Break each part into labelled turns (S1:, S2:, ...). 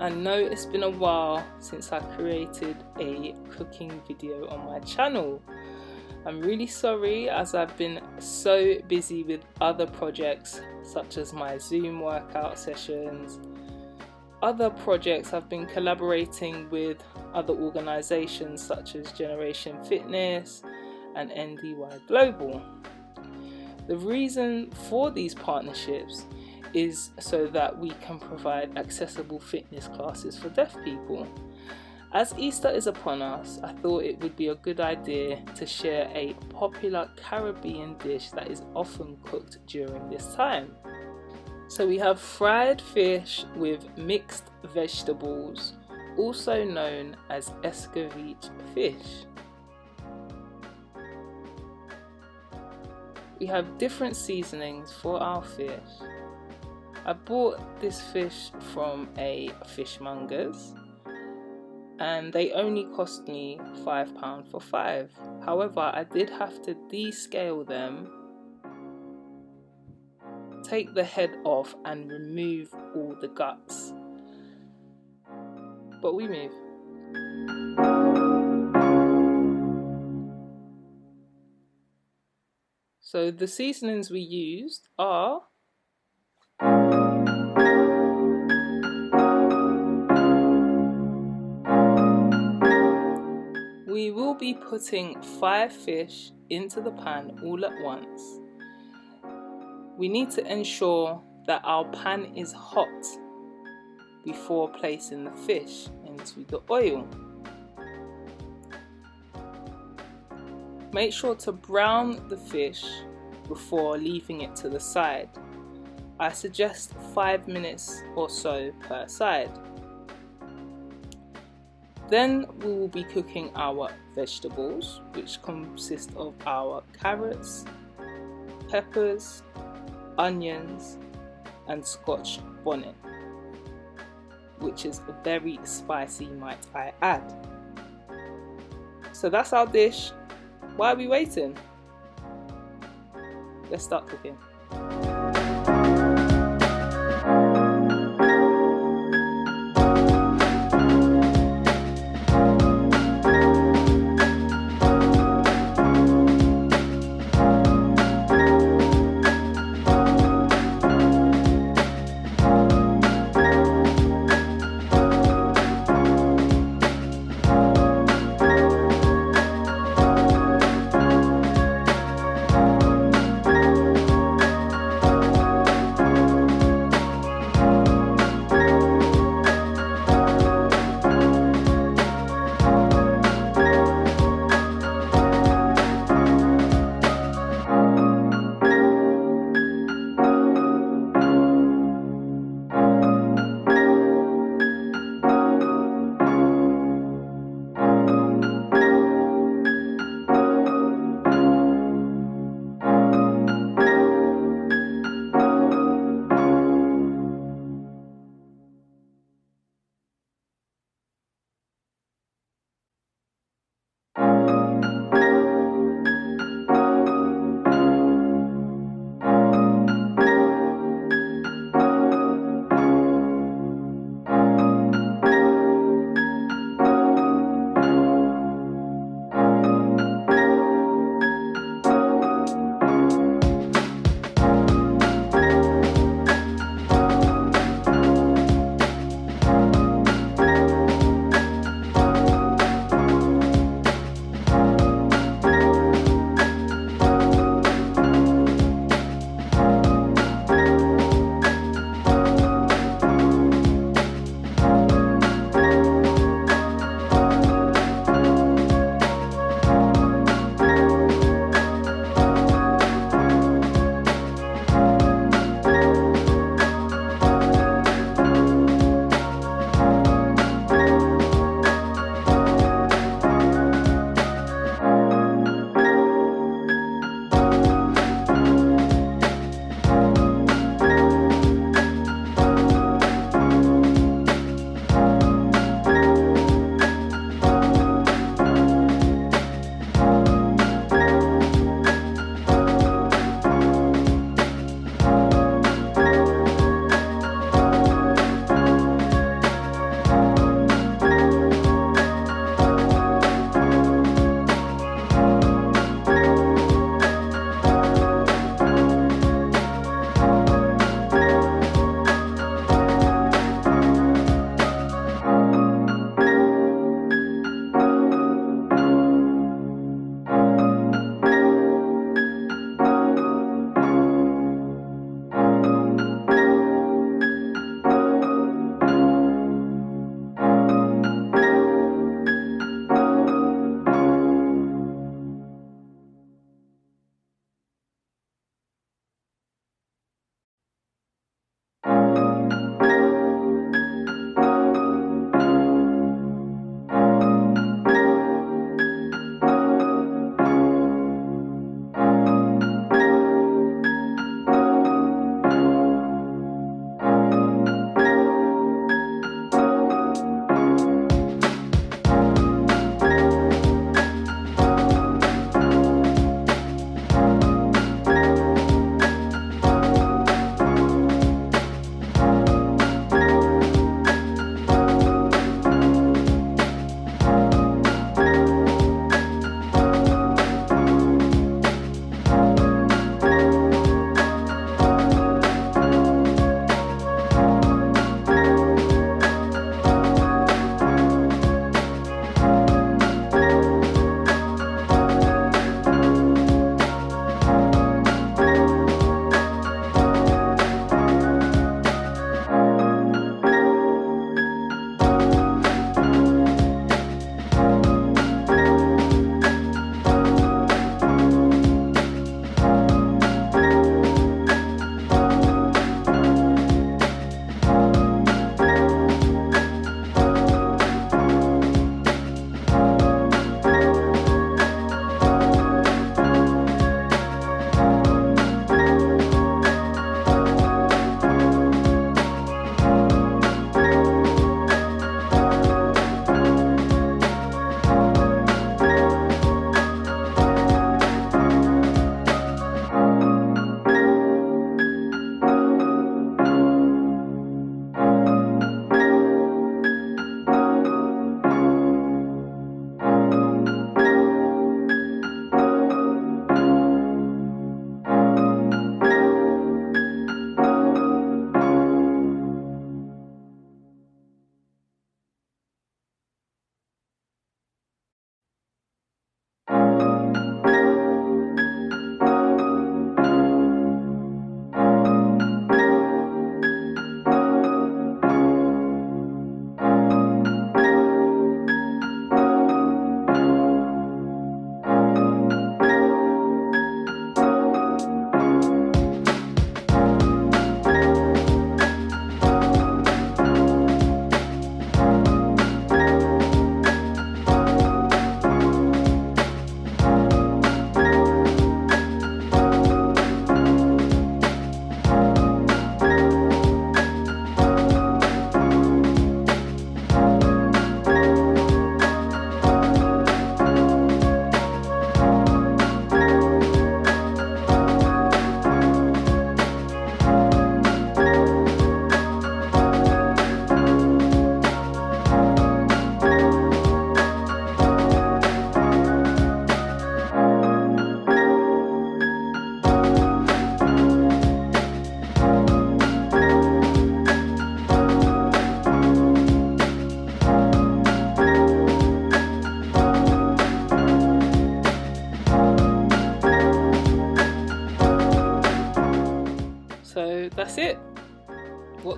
S1: I know it's been a while since I created a cooking video on my channel. I'm really sorry, as I've been so busy with other projects such as my Zoom workout sessions. Other projects, I've been collaborating with other organisations such as Generation Fitness and NDY Global. The reason for these partnerships is so that we can provide accessible fitness classes for deaf people. As Easter is upon us, I thought it would be a good idea to share a popular Caribbean dish that is often cooked during this time. So we have fried fish with mixed vegetables, also known as Escovitch fish. We have different seasonings for our fish. I bought this fish from a fishmonger's and they only cost me £5 for 5. However, I did have to descale them, take the head off and remove all the guts. But we move. So the seasonings we used are we will be putting 5 fish into the pan all at once. We need to ensure that our pan is hot before placing the fish into the oil. Make sure to brown the fish before leaving it to the side. I suggest 5 minutes or so per side. Then we will be cooking our vegetables, which consist of our carrots, peppers, onions and Scotch Bonnet, which is very spicy, might I add. So that's our dish. Why are we waiting? Let's start cooking.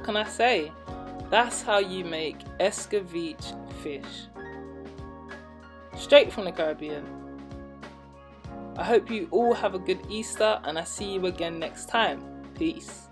S1: what can I say? That's how you make Escovitch fish. Straight from the Caribbean. I hope you all have a good Easter, and I see you again next time. Peace.